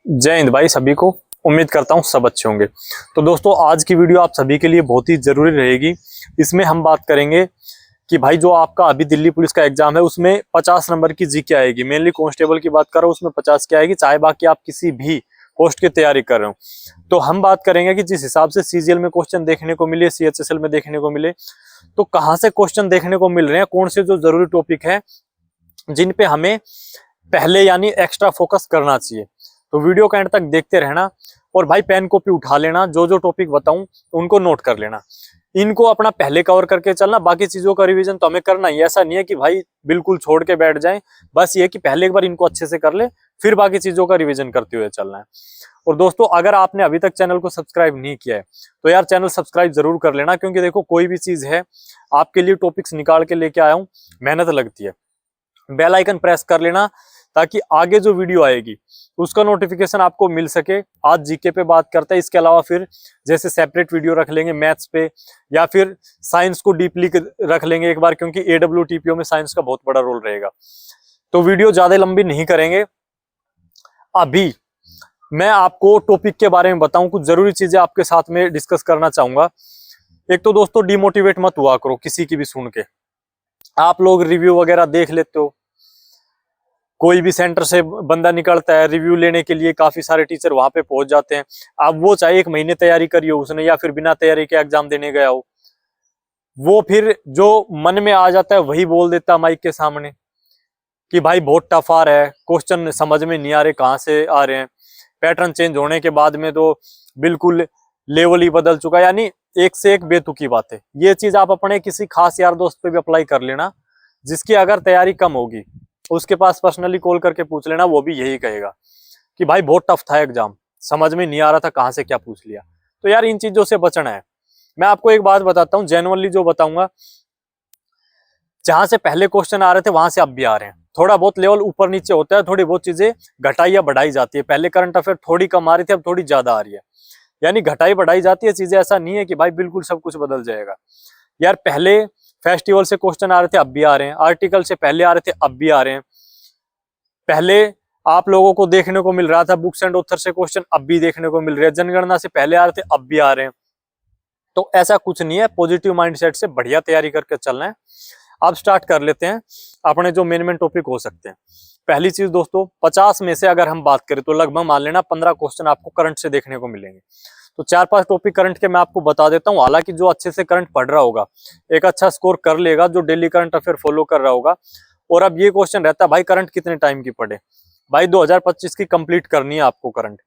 जय हिंद भाई सभी को। उम्मीद करता हूँ सब अच्छे होंगे। तो दोस्तों आज की वीडियो आप सभी के लिए बहुत ही जरूरी रहेगी। इसमें हम बात करेंगे कि भाई जो आपका अभी दिल्ली पुलिस का एग्जाम है उसमें 50 नंबर की जीके आएगी। मेनली कांस्टेबल की बात कर रहा हूँ, उसमें 50 की आएगी, चाहे बाकी आप किसी भी पोस्ट की तैयारी कर रहे हो। तो हम बात करेंगे कि जिस हिसाब से सीजीएल में क्वेश्चन देखने को मिले, सीएचएसएल में देखने को मिले, तो कहाँ से क्वेश्चन देखने को मिल रहे हैं, कौन से जो जरूरी टॉपिक है जिन पे हमें पहले यानी एक्स्ट्रा फोकस करना चाहिए। तो वीडियो का एंड तक देखते रहना और भाई पेन कॉपी उठा लेना, जो जो टॉपिक बताऊं उनको नोट कर लेना। इनको अपना पहले कवर करके चलना, बाकी चीजों का रिवीजन तो हमें करना ही। ऐसा नहीं है कि भाई बिल्कुल छोड़ के बैठ जाएं, बस ये कि पहले एक बार इनको अच्छे से कर ले, फिर बाकी चीजों का रिवीजन करते हुए चलना है। और दोस्तों अगर आपने अभी तक चैनल को सब्सक्राइब नहीं किया है तो यार चैनल सब्सक्राइब जरूर कर लेना, क्योंकि देखो कोई भी चीज है आपके लिए टॉपिक्स निकाल के लेके आया हूं, मेहनत लगती है। बेल आइकन प्रेस कर लेना ताकि आगे जो वीडियो आएगी उसका नोटिफिकेशन आपको मिल सके। आज जीके पे बात करते हैं, इसके अलावा फिर जैसे सेपरेट वीडियो रख लेंगे मैथ्स पे, या फिर साइंस को डीपली रख लेंगे एक बार, क्योंकि AWTPO में साइंस का बहुत बड़ा रोल रहेगा। तो वीडियो ज्यादा लंबी नहीं करेंगे। अभी मैं आपको टॉपिक के बारे में बताऊं, कुछ जरूरी चीजें आपके साथ में डिस्कस करना चाहूंगा। एक तो दोस्तों डिमोटिवेट मत हुआ करो किसी की भी सुन के। आप लोग रिव्यू वगैरह देख लेते हो, कोई भी सेंटर से बंदा निकलता है रिव्यू लेने के लिए, काफी सारे टीचर वहां पे पहुंच जाते हैं। अब वो चाहे 1 महीने तैयारी करी हो उसने, या फिर बिना तैयारी के एग्जाम देने गया हो, वो फिर जो मन में आ जाता है वही बोल देता माइक के सामने कि भाई बहुत टफ आ रहा है, क्वेश्चन समझ में नहीं आ रहे, कहाँ से आ रहे हैं, पैटर्न चेंज होने के बाद में तो बिल्कुल लेवल ही बदल चुका है। यानी एक से एक बेतुकी बात है। ये चीज आप अपने किसी खास यार दोस्त पे भी अप्लाई कर लेना, जिसकी अगर तैयारी कम होगी उसके पास पर्सनली कॉल करके पूछ लेना, वो भी यही कहेगा कि भाई बहुत टफ था एग्जाम, समझ में नहीं आ रहा था कहाँ से क्या पूछ लिया। तो यार इन चीजों से बचना है। मैं आपको एक बात बताता हूँ, जेन्युइनली जो बताऊंगा, जहां से पहले क्वेश्चन आ रहे थे वहां से अब भी आ रहे हैं। थोड़ा बहुत लेवल ऊपर नीचे होता है, थोड़ी बहुत चीजें घटाई या बढ़ाई जाती है। पहले करंट अफेयर थोड़ी कम आ रही थी, अब थोड़ी ज्यादा आ रही है, यानी घटाई बढ़ाई जाती है चीजें। ऐसा नहीं है कि भाई बिल्कुल सब कुछ बदल जाएगा। यार पहले फेस्टिवल से क्वेश्चन आ रहे थे, अब भी आ रहे हैं। आर्टिकल से पहले आ रहे थे, अब भी आ रहे हैं। पहले आप लोगों को देखने को मिल रहा था बुक्स एंड ऑथर से क्वेश्चन, अब भी देखने को मिल रहे हैं। जनगणना से पहले आ रहे थे, अब भी आ रहे हैं। तो ऐसा कुछ नहीं है, पॉजिटिव माइंडसेट से बढ़िया तैयारी करके चलना है। अब स्टार्ट कर लेते हैं अपने जो मेन टॉपिक हो सकते हैं। पहली चीज दोस्तों, 50 में से अगर हम बात करें तो लगभग मान लेना 15 क्वेश्चन आपको करंट से देखने को मिलेंगे। तो 4-5 टॉपिक करंट के मैं आपको बता देता हूँ। हालांकि जो अच्छे से करंट पढ़ रहा होगा एक अच्छा स्कोर कर लेगा, जो डेली करंट अफेयर फॉलो कर रहा होगा। और अब ये क्वेश्चन रहता है भाई करंट कितने टाइम की पढ़े। भाई 2025 की कंप्लीट करनी है आपको करंट।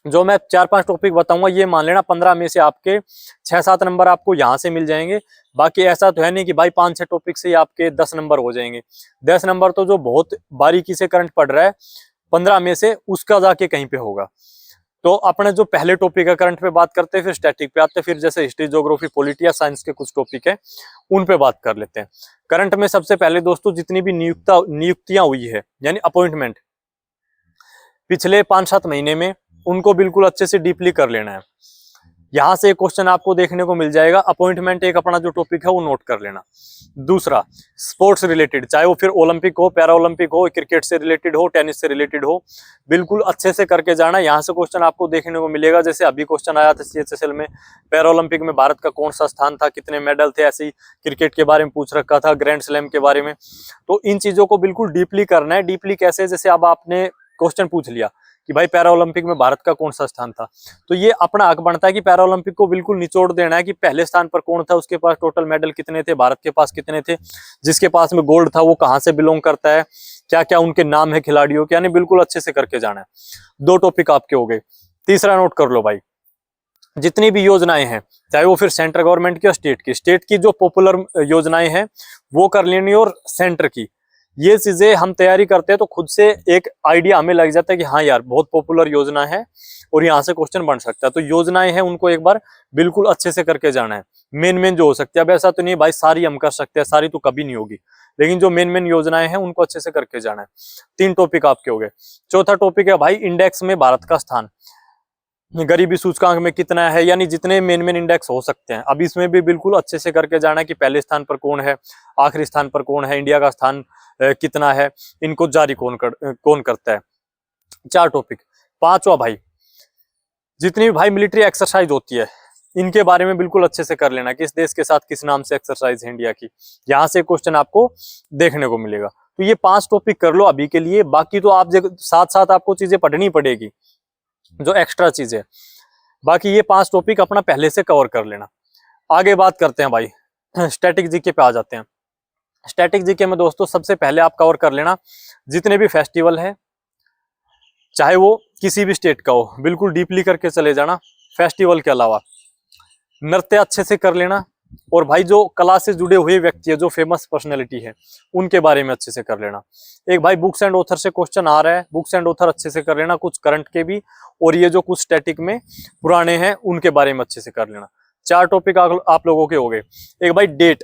जो मैं 4-5 टॉपिक बताऊंगा ये मान लेना 15 में से आपके 6-7 नंबर आपको यहाँ से मिल जाएंगे। बाकी ऐसा तो है नहीं कि भाई 5-6 टॉपिक से ही आपके 10 नंबर हो जाएंगे। 10 नंबर तो जो बहुत बारीकी से करंट पढ़ रहा है 15 में से उसका जाके कहीं पे होगा। तो अपने जो पहले टॉपिक है करंट पे बात करते हैं, फिर स्टैटिक पे आते हैं, फिर जैसे हिस्ट्री, ज्योग्राफी, पॉलिटी या साइंस के कुछ टॉपिक है उन पे बात कर लेते हैं। करंट में सबसे पहले दोस्तों जितनी भी नियुक्तियां हुई है यानी अपॉइंटमेंट पिछले 5-7 महीने में, उनको बिल्कुल अच्छे से डीपली कर लेना है। यहां से एक क्वेश्चन आपको देखने को मिल जाएगा। अपॉइंटमेंट एक अपना जो टॉपिक है वो नोट कर लेना। दूसरा, स्पोर्ट्स रिलेटेड, चाहे वो फिर ओलंपिक हो, पैरा ओलंपिक हो, क्रिकेट से रिलेटेड हो, टेनिस से रिलेटेड हो, बिल्कुल अच्छे से करके जाना। यहाँ से क्वेश्चन आपको देखने को मिलेगा। जैसे अभी क्वेश्चन आया था CHSL में, पैरा ओलंपिक में भारत का कौन सा स्थान था, कितने मेडल थे, ऐसे ही क्रिकेट के बारे में पूछ रखा था, ग्रैंड स्लैम के बारे में। तो इन चीजों को बिल्कुल डीपली करना है। डीपली कैसे, जैसे अब आपने क्वेश्चन पूछ लिया कि भाई पैरा ओलंपिक में भारत का कौन सा स्थान था, तो ये अपना हक बनता है कि पैरा ओलंपिक को बिल्कुल निचोड़ देना है कि पहले स्थान पर कौन था, उसके पास टोटल मेडल कितने थे, भारत के पास कितने थे, जिसके पास में गोल्ड था वो कहाँ से बिलोंग करता है, क्या क्या उनके नाम है खिलाड़ियों के, यानी बिल्कुल अच्छे से करके जाना है। 2 टॉपिक आपके हो गए। तीसरा नोट कर लो भाई, जितनी भी योजनाएं हैं चाहे वो फिर सेंट्रल गवर्नमेंट की और स्टेट की जो पॉपुलर योजनाएं हैं वो कर लेनी, और सेंटर की ये चीजें हम तैयारी करते हैं तो खुद से एक आइडिया हमें लग जाता है कि हाँ यार बहुत पॉपुलर योजना है और यहाँ से क्वेश्चन बन सकता है। तो योजनाएं हैं उनको एक बार बिल्कुल अच्छे से करके जाना है। मेन जो हो सकती है, अब ऐसा तो नहीं है भाई सारी हम कर सकते हैं, सारी तो कभी नहीं होगी, लेकिन जो मेन योजनाएं हैं उनको अच्छे से करके जाना है। 3 टॉपिक आपके हो गए। चौथा टॉपिक है भाई इंडेक्स में भारत का स्थान, गरीबी सूचकांक में कितना है, यानी जितने मेन इंडेक्स हो सकते हैं। अब इसमें भी बिल्कुल अच्छे से करके जाना है कि पहले स्थान पर कौन है, आखिरी स्थान पर कौन है, इंडिया का स्थान कितना है, इनको जारी कौन करता है। 4 टॉपिक। पांचवा भाई, जितनी भी भाई मिलिट्री एक्सरसाइज होती है इनके बारे में बिल्कुल अच्छे से कर लेना, किस देश के साथ किस नाम से एक्सरसाइज है इंडिया की, यहाँ से क्वेश्चन आपको देखने को मिलेगा। तो ये 5 टॉपिक कर लो अभी के लिए, बाकी तो आप साथ साथ आपको चीजें पढ़नी पड़ेगी जो एक्स्ट्रा चीज है। बाकी ये 5 टॉपिक अपना पहले से कवर कर लेना। आगे बात करते हैं भाई, स्टैटिक जीके पे आ जाते हैं। स्टैटिक जीके में दोस्तों सबसे पहले आप कवर कर लेना जितने भी फेस्टिवल है, चाहे वो किसी भी स्टेट का हो, बिल्कुल डीपली करके चले जाना। फेस्टिवल के अलावा नृत्य अच्छे से कर लेना, और भाई जो कला से जुड़े हुए व्यक्ति है, जो फेमस पर्सनैलिटी है, उनके बारे में अच्छे से कर लेना। एक भाई बुक्स एंड ऑथर से क्वेश्चन आ रहा है, बुक्स एंड ऑथर अच्छे से कर लेना, कुछ करंट के भी, और ये जो कुछ स्टैटिक में पुराने हैं उनके बारे में अच्छे से कर लेना। 4 टॉपिक आप लोगों के हो गए। एक भाई डेट,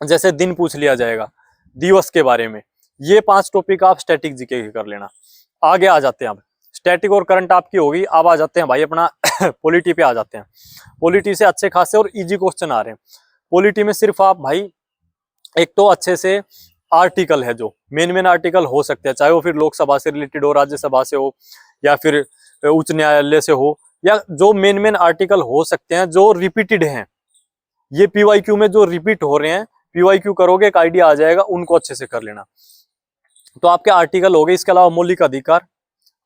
जैसे दिन पूछ लिया जाएगा, दिवस के बारे में, ये 5 टॉपिक आप स्टैटिक जीके के कर लेना। आगे आ जाते हैं, अब स्टैटिक और करंट आपकी होगी। अब आ जाते हैं भाई अपना पॉलिटी पे आ जाते हैं। पॉलिटी से अच्छे खासे और इजी क्वेश्चन आ रहे हैं। पॉलिटी में सिर्फ आप भाई एक तो अच्छे से आर्टिकल है, जो मेन आर्टिकल हो सकते हैं, चाहे वो फिर लोकसभा से रिलेटेड हो, राज्यसभा से हो, या फिर उच्च न्यायालय से हो, या जो मेन आर्टिकल हो सकते हैं जो रिपीटेड हैं, ये पीवाईक्यू में जो रिपीट हो रहे हैं, पीवाईक्यू करोगे एक आइडिया आ जाएगा, उनको अच्छे से कर लेना। तो आपके आर्टिकल हो गए। इसके अलावा मौलिक अधिकार,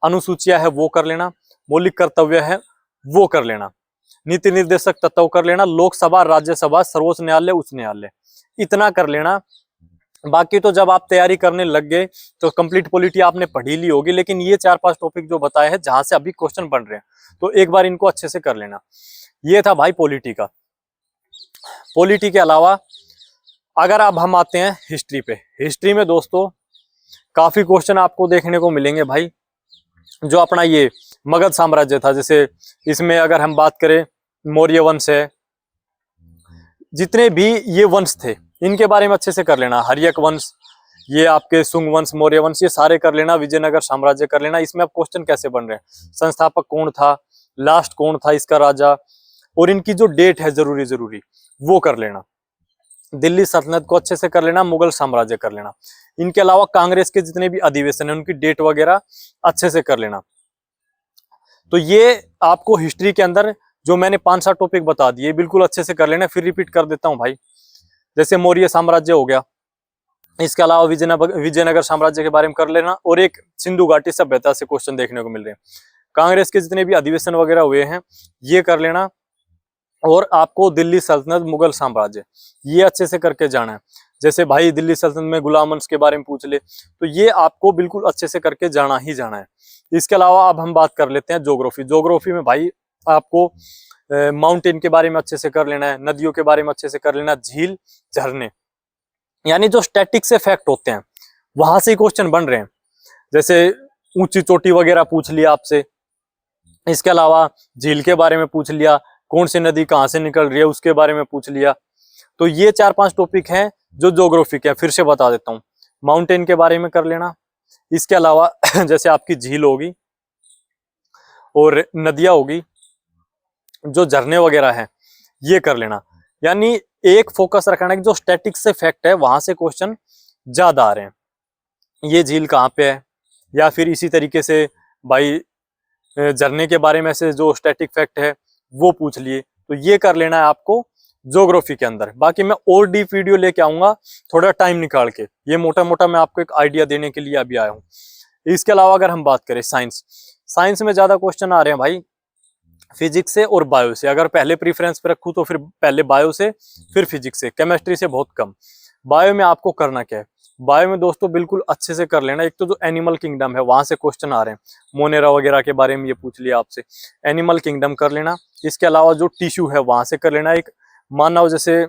अनुसूचियां है वो कर लेना, मौलिक कर्तव्य है वो कर लेना, नीति निर्देशक तत्व कर लेना, लोकसभा, राज्यसभा, सर्वोच्च न्यायालय, उच्च न्यायालय, इतना कर लेना। बाकी तो जब आप तैयारी करने लग गए तो कंप्लीट पॉलिटी आपने पढ़ी ली होगी, लेकिन ये 4-5 टॉपिक जो बताए हैं जहां से अभी क्वेश्चन बन रहे हैं, तो एक बार इनको अच्छे से कर लेना। ये था भाई पॉलिटी का। पॉलिटी के अलावा अगर अब हम आते हैं हिस्ट्री पे, हिस्ट्री में दोस्तों काफी क्वेश्चन आपको देखने को मिलेंगे भाई। जो अपना ये मगध साम्राज्य था, जैसे इसमें अगर हम बात करें, मौर्य वंश है, जितने भी ये वंश थे इनके बारे में अच्छे से कर लेना। हर्यक वंश, ये आपके सुंग वंश, मौर्य वंश, ये सारे कर लेना। विजयनगर साम्राज्य कर लेना। इसमें अब क्वेश्चन कैसे बन रहे हैं, संस्थापक कौन था, लास्ट कौन था इसका राजा, और इनकी जो डेट है जरूरी वो कर लेना। दिल्ली सल्तनत को अच्छे से कर लेना, मुगल साम्राज्य कर लेना। इनके अलावा कांग्रेस के जितने भी अधिवेशन है उनकी डेट वगैरह अच्छे से कर लेना। तो ये आपको हिस्ट्री के अंदर जो मैंने 5-7 टॉपिक बता दिए बिल्कुल अच्छे से कर लेना। फिर रिपीट कर देता हूं भाई, जैसे मौर्य साम्राज्य हो गया, इसके अलावा विजयनगर साम्राज्य के बारे में कर लेना, और एक सिंधु घाटी सभ्यता से क्वेश्चन देखने को मिल रहे हैं। कांग्रेस के जितने भी अधिवेशन वगैरह हुए हैं ये कर लेना, और आपको दिल्ली सल्तनत, मुगल साम्राज्य, ये अच्छे से करके जाना है। जैसे भाई दिल्ली सल्तनत में गुलाम वंश के बारे में पूछ ले तो ये आपको बिल्कुल अच्छे से करके जाना ही जाना है। इसके अलावा अब हम बात कर लेते हैं ज्योग्राफी। ज्योग्राफी में भाई आपको माउंटेन के बारे में अच्छे से कर लेना है, नदियों के बारे में अच्छे से कर लेना, झील, झरने, यानी जो स्टैटिक से फैक्ट होते हैं वहां से क्वेश्चन बन रहे हैं। जैसे ऊंची चोटी वगैरह पूछ लिया आपसे, इसके अलावा झील के बारे में पूछ लिया, कौन सी नदी कहाँ से निकल रही है उसके बारे में पूछ लिया। तो ये 4-5 टॉपिक हैं जो ज्योग्राफी के, फिर से बता देता हूँ। माउंटेन के बारे में कर लेना, इसके अलावा जैसे आपकी झील होगी और नदियां होगी, जो झरने वगैरह हैं ये कर लेना। यानी एक फोकस रखना कि जो स्टैटिक से फैक्ट है वहां से क्वेश्चन ज्यादा आ रहे हैं। ये झील कहाँ पे है, या फिर इसी तरीके से भाई झरने के बारे में से जो स्टैटिक फैक्ट है वो पूछ लिए। तो ये कर लेना है आपको ज्योग्राफी के अंदर। बाकी मैं और डीप वीडियो लेके आऊंगा थोड़ा टाइम निकाल के, ये मोटा मोटा मैं आपको एक आइडिया देने के लिए अभी आया हूँ। इसके अलावा अगर हम बात करें साइंस, साइंस में ज्यादा क्वेश्चन आ रहे हैं भाई फिजिक्स से और बायो से। अगर पहले प्रीफरेंस पे रखूं तो फिर पहले बायो से, फिर फिजिक्स से। केमिस्ट्री से बहुत कम। बायो में आपको करना क्या है, बायो में दोस्तों बिल्कुल अच्छे से कर लेना। एक तो जो एनिमल किंगडम है वहां से क्वेश्चन आ रहे हैं, मोनेरा वगैरह के बारे में ये पूछ लिया आपसे, एनिमल किंगडम कर लेना। इसके अलावा जो टिश्यू है वहां से कर लेना, एक मानव जैसे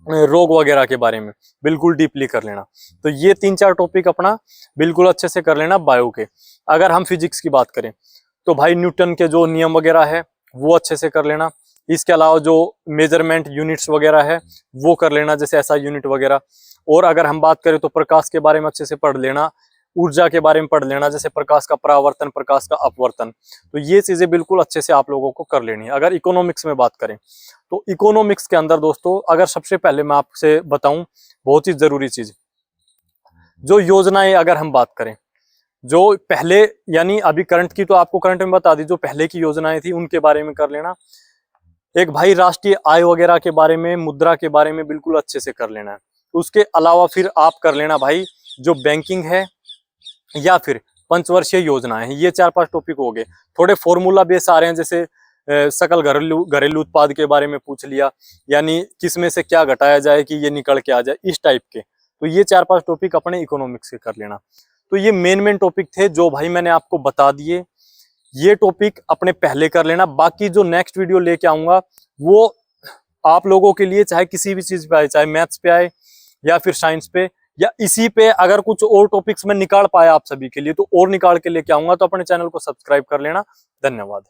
रोग वगैरह के बारे में बिल्कुल डीपली कर लेना। तो ये 3-4 टॉपिक अपना बिल्कुल अच्छे से कर लेना बायो के। अगर हम फिजिक्स की बात करें तो भाई न्यूटन के जो नियम वगैरह है वो अच्छे से कर लेना। इसके अलावा जो मेजरमेंट यूनिट्स वगैरह है वो कर लेना, जैसे ऐसा यूनिट वगैरह। और अगर हम बात करें तो प्रकाश के बारे में अच्छे से पढ़ लेना, ऊर्जा के बारे में पढ़ लेना, जैसे प्रकाश का परावर्तन, प्रकाश का अपवर्तन। तो ये चीजें बिल्कुल अच्छे से आप लोगों को कर लेनी है। अगर इकोनॉमिक्स में बात करें तो इकोनॉमिक्स के अंदर दोस्तों अगर सबसे पहले मैं आपसे बताऊं बहुत ही जरूरी चीज, जो योजनाएं अगर हम बात करें जो पहले यानी अभी करंट की तो आपको करंट में बता दी, जो पहले की योजनाएं थी उनके बारे में कर लेना। एक भाई राष्ट्रीय आय वगैरह के बारे में, मुद्रा के बारे में बिल्कुल अच्छे से कर लेना है। उसके अलावा फिर आप कर लेना भाई जो बैंकिंग है या फिर पंचवर्षीय योजना है, ये 4-5 टॉपिक हो गए। थोड़े फॉर्मूला बेस आ रहे हैं, जैसे सकल घरेलू उत्पाद के बारे में पूछ लिया, यानी किस में से क्या घटाया जाए कि ये निकल के आ जाए, इस टाइप के। तो ये 4-5 टॉपिक अपने इकोनॉमिक्स के कर लेना। तो ये मेन टॉपिक थे जो भाई मैंने आपको बता दिए। ये टॉपिक अपने पहले कर लेना। बाकी जो नेक्स्ट वीडियो लेके आऊंगा वो आप लोगों के लिए चाहे किसी भी चीज पे आए, चाहे मैथ्स पे आए या फिर साइंस पे या इसी पे, अगर कुछ और टॉपिक्स में निकाल पाया आप सभी के लिए तो और निकाल के लेके आऊंगा। तो अपने चैनल को सब्सक्राइब कर लेना। धन्यवाद।